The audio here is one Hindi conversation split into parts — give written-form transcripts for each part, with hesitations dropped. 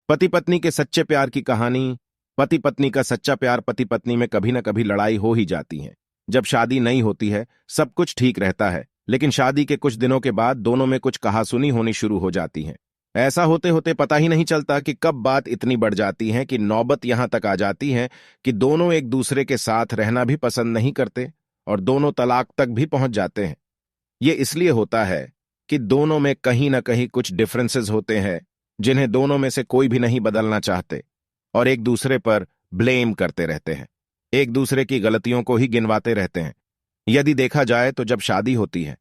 पति पत्नी के सच्चे प्यार की कहानी। पति पत्नी का सच्चा प्यार। पति पत्नी में कभी न कभी लड़ाई हो ही जाती है। जब शादी नहीं होती है सब कुछ ठीक रहता है, लेकिन शादी के कुछ दिनों के बाद दोनों में कुछ कहासुनी होनी शुरू हो जाती है। ऐसा होते होते पता ही नहीं चलता कि कब बात इतनी बढ़ जाती है कि नौबत यहां तक आ जाती है कि दोनों एक दूसरे के साथ रहना भी पसंद नहीं करते और दोनों तलाक तक भी पहुंच जाते हैं। ये इसलिए होता है कि दोनों में कहीं ना कहीं कुछ डिफरेंसेस होते हैं जिन्हें दोनों में से कोई भी नहीं बदलना चाहते और एक दूसरे पर ब्लेम करते रहते हैं, एक दूसरे की गलतियों को ही गिनवाते रहते हैं। यदि देखा जाए तो जब शादी होती है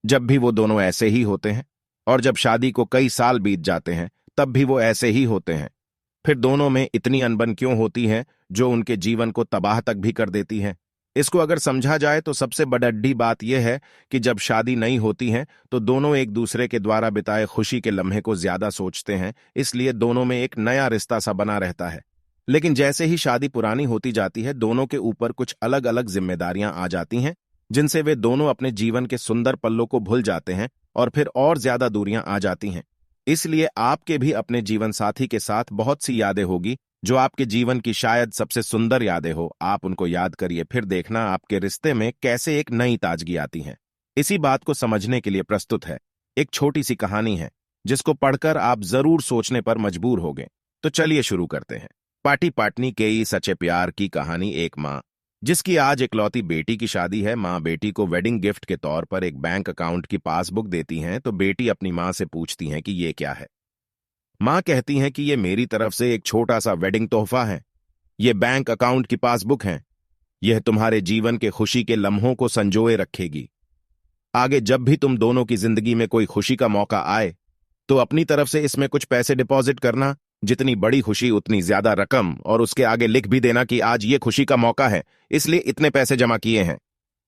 जब भी वो दोनों ऐसे ही होते हैं, और जब शादी को कई साल बीत जाते हैं तब भी वो ऐसे ही होते हैं। फिर दोनों में इतनी अनबन क्यों होती है जो उनके जीवन को तबाह तक भी कर देती है? इसको अगर समझा जाए तो सबसे बड़ी बात यह है कि जब शादी नहीं होती है तो दोनों एक दूसरे के द्वारा बिताए खुशी के लम्हे को ज्यादा सोचते हैं, इसलिए दोनों में एक नया रिश्ता सा बना रहता है। लेकिन जैसे ही शादी पुरानी होती जाती है दोनों के ऊपर कुछ अलग अलग जिम्मेदारियां आ जाती हैं जिनसे वे दोनों अपने जीवन के सुंदर पलों को भूल जाते हैं और फिर और ज्यादा दूरियां आ जाती हैं। इसलिए आपके भी अपने जीवन साथी के साथ बहुत सी यादें होगी जो आपके जीवन की शायद सबसे सुंदर यादें हो। आप उनको याद करिए, फिर देखना आपके रिश्ते में कैसे एक नई ताजगी आती है। इसी बात को समझने के लिए प्रस्तुत है एक छोटी सी कहानी है जिसको पढ़कर आप जरूर सोचने पर मजबूर होंगे। तो चलिए शुरू करते हैं। पाटी पाटनी के सच्चे प्यार की कहानी। एक माँ जिसकी आज इकलौती बेटी की शादी है। माँ बेटी को वेडिंग गिफ्ट के तौर पर एक बैंक अकाउंट की पासबुक देती हैं तो बेटी अपनी माँ से पूछती है कि ये क्या है। माँ कहती हैं कि ये मेरी तरफ से एक छोटा सा वेडिंग तोहफा है। ये बैंक अकाउंट की पासबुक है। यह तुम्हारे जीवन के खुशी के लम्हों को संजोए रखेगी। आगे जब भी तुम दोनों की जिंदगी में कोई खुशी का मौका आए तो अपनी तरफ से इसमें कुछ पैसे डिपॉजिट करना। जितनी बड़ी खुशी उतनी ज्यादा रकम, और उसके आगे लिख भी देना कि आज ये खुशी का मौका है इसलिए इतने पैसे जमा किए हैं।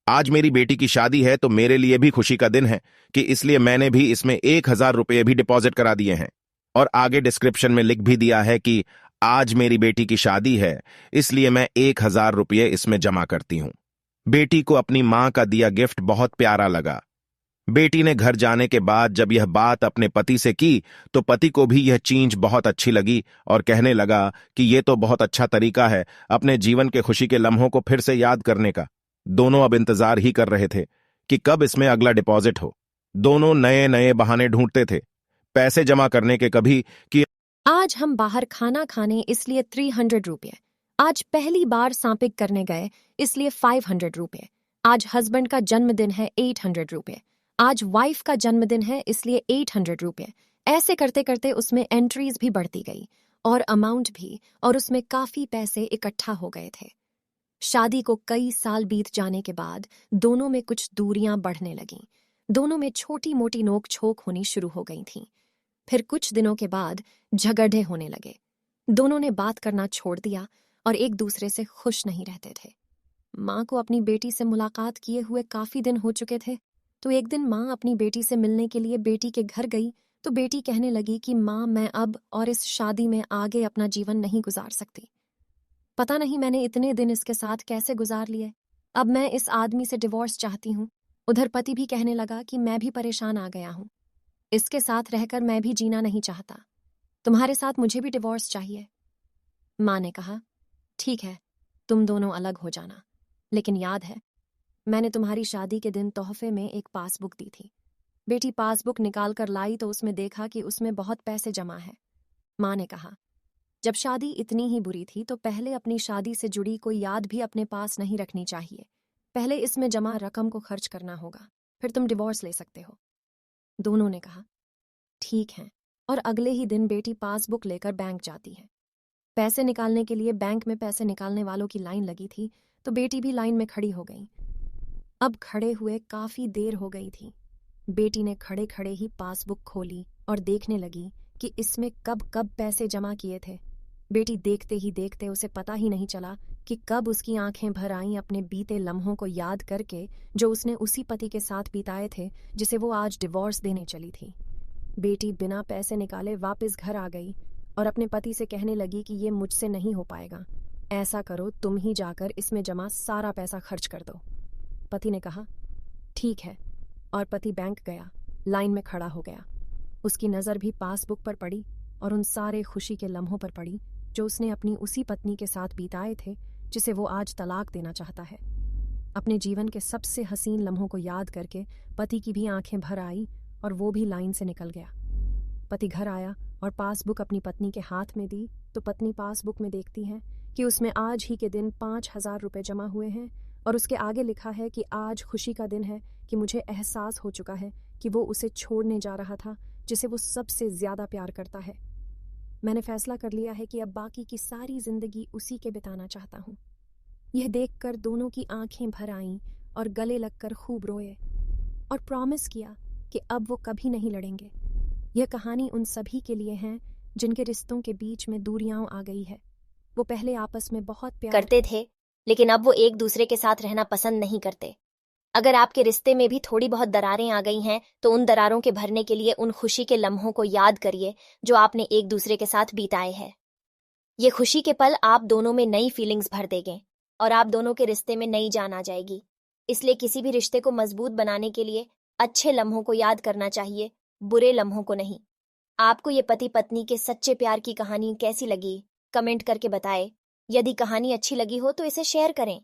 आज मेरी बेटी की शादी है तो मेरे लिए भी खुशी का दिन है कि इसलिए मैंने भी इसमें 1,000 रुपये भी डिपॉजिट करा दिए हैं। और आगे डिस्क्रिप्शन में लिख भी दिया है कि आज मेरी बेटी की शादी है इसलिए मैं 1,000 रुपये इसमें जमा करती हूं। बेटी को अपनी मां का दिया गिफ्ट बहुत प्यारा लगा। बेटी ने घर जाने के बाद जब यह बात अपने पति से की तो पति को भी यह चीज बहुत अच्छी लगी और कहने लगा कि यह तो बहुत अच्छा तरीका है अपने जीवन के खुशी के लम्हों को फिर से याद करने का। दोनों अब इंतजार ही कर रहे थे कि कब इसमें अगला डिपॉजिट हो। दोनों नए नए बहाने ढूंढते थे पैसे जमा करने के, कभी कि आज हम बाहर खाना खाने इसलिए 300 रुपये, आज पहली बार शॉपिंग करने गए इसलिए 500 रुपये, आज हस्बैंड का जन्मदिन है 800 रुपये, आज वाइफ का जन्मदिन है इसलिए 800 रुपये। ऐसे करते करते उसमें एंट्रीज भी बढ़ती गई और अमाउंट भी, और उसमें काफी पैसे इकट्ठा हो गए थे। शादी को कई साल बीत जाने के बाद दोनों में कुछ दूरियां बढ़ने लगीं। दोनों में छोटी मोटी नोक झोंक होनी शुरू हो गई थीं। फिर कुछ दिनों के बाद झगड़े होने लगे। दोनों ने बात करना छोड़ दिया और एक दूसरे से खुश नहीं रहते थे। माँ को अपनी बेटी से मुलाकात किए हुए काफी दिन हो चुके थे, तो एक दिन माँ अपनी बेटी से मिलने के लिए बेटी के घर गई तो बेटी कहने लगी कि माँ, मैं अब और इस शादी में आगे अपना जीवन नहीं गुजार सकती। पता नहीं मैंने इतने दिन इसके साथ कैसे गुजार लिए। अब मैं इस आदमी से डिवोर्स चाहती हूँ। उधर पति भी कहने लगा कि मैं भी परेशान आ गया हूँ, इसके साथ रहकर मैं भी जीना नहीं चाहता। तुम्हारे साथ मुझे भी डिवोर्स चाहिए। माँ ने कहा, ठीक है, तुम दोनों अलग हो जाना, लेकिन याद है मैंने तुम्हारी शादी के दिन तोहफे में एक पासबुक दी थी। बेटी पासबुक निकाल कर लाई तो उसमें देखा कि उसमें बहुत पैसे जमा है। माँ ने कहा, जब शादी इतनी ही बुरी थी तो पहले अपनी शादी से जुड़ी कोई याद भी अपने पास नहीं रखनी चाहिए। पहले इसमें जमा रकम को खर्च करना होगा, फिर तुम डिवोर्स ले सकते हो। दोनों ने कहा, ठीक है, और अगले ही दिन बेटी पासबुक लेकर बैंक जाती है। पैसे निकालने के लिए बैंक में पैसे निकालने वालों की लाइन लगी थी तो बेटी भी लाइन में खड़ी हो गई। अब खड़े हुए काफी देर हो गई थी। बेटी ने खड़े खड़े ही पासबुक खोली और देखने लगी कि इसमें कब कब पैसे जमा किए थे। बेटी देखते ही देखते उसे पता ही नहीं चला कि कब उसकी आंखें भर आईं अपने बीते लम्हों को याद करके जो उसने उसी पति के साथ बिताए थे जिसे वो आज डिवोर्स देने चली थी। बेटी बिना पैसे निकाले वापस घर आ गई और अपने पति से कहने लगी कि ये मुझसे नहीं हो पाएगा, ऐसा करो तुम ही जाकर इसमें जमा सारा पैसा खर्च कर दो। पति ने कहा, ठीक है, और पति बैंक गया, लाइन में खड़ा हो गया। उसकी नज़र भी पासबुक पर पड़ी और उन सारे खुशी के लम्हों पर पड़ी जो उसने अपनी उसी पत्नी के साथ बिताए थे जिसे वो आज तलाक देना चाहता है। अपने जीवन के सबसे हसीन लम्हों को याद करके पति की भी आंखें भर आई और वो भी लाइन से निकल गया। पति घर आया और पासबुक अपनी पत्नी के हाथ में दी तो पत्नी पासबुक में देखती है कि उसमें आज ही के दिन 5,000 रुपये जमा हुए हैं और उसके आगे लिखा है कि आज खुशी का दिन है कि मुझे एहसास हो चुका है कि वो उसे छोड़ने जा रहा था जिसे वो सबसे ज्यादा प्यार करता है। मैंने फैसला कर लिया है कि अब बाकी की सारी जिंदगी उसी के बिताना चाहता हूँ। यह देखकर दोनों की आंखें भर आईं और गले लगकर खूब रोए और प्रॉमिस किया कि अब वो कभी नहीं लड़ेंगे। यह कहानी उन सभी के लिए है जिनके रिश्तों के बीच में दूरियां आ गई है। वो पहले आपस में बहुत प्यार करते थे, लेकिन अब वो एक दूसरे के साथ रहना पसंद नहीं करते। अगर आपके रिश्ते में भी थोड़ी बहुत दरारें आ गई हैं, तो उन दरारों के भरने के लिए उन खुशी के लम्हों को याद करिए जो आपने एक दूसरे के साथ बिताए हैं। ये खुशी के पल आप दोनों में नई फीलिंग्स भर देंगे और आप दोनों के रिश्ते में नई जान आ जाएगी। इसलिए किसी भी रिश्ते को मजबूत बनाने के लिए अच्छे लम्हों को याद करना चाहिए, बुरे लम्हों को नहीं। आपको ये पति पत्नी के सच्चे प्यार की कहानी कैसी लगी, कमेंट करके बताएं। यदि कहानी अच्छी लगी हो तो इसे शेयर करें।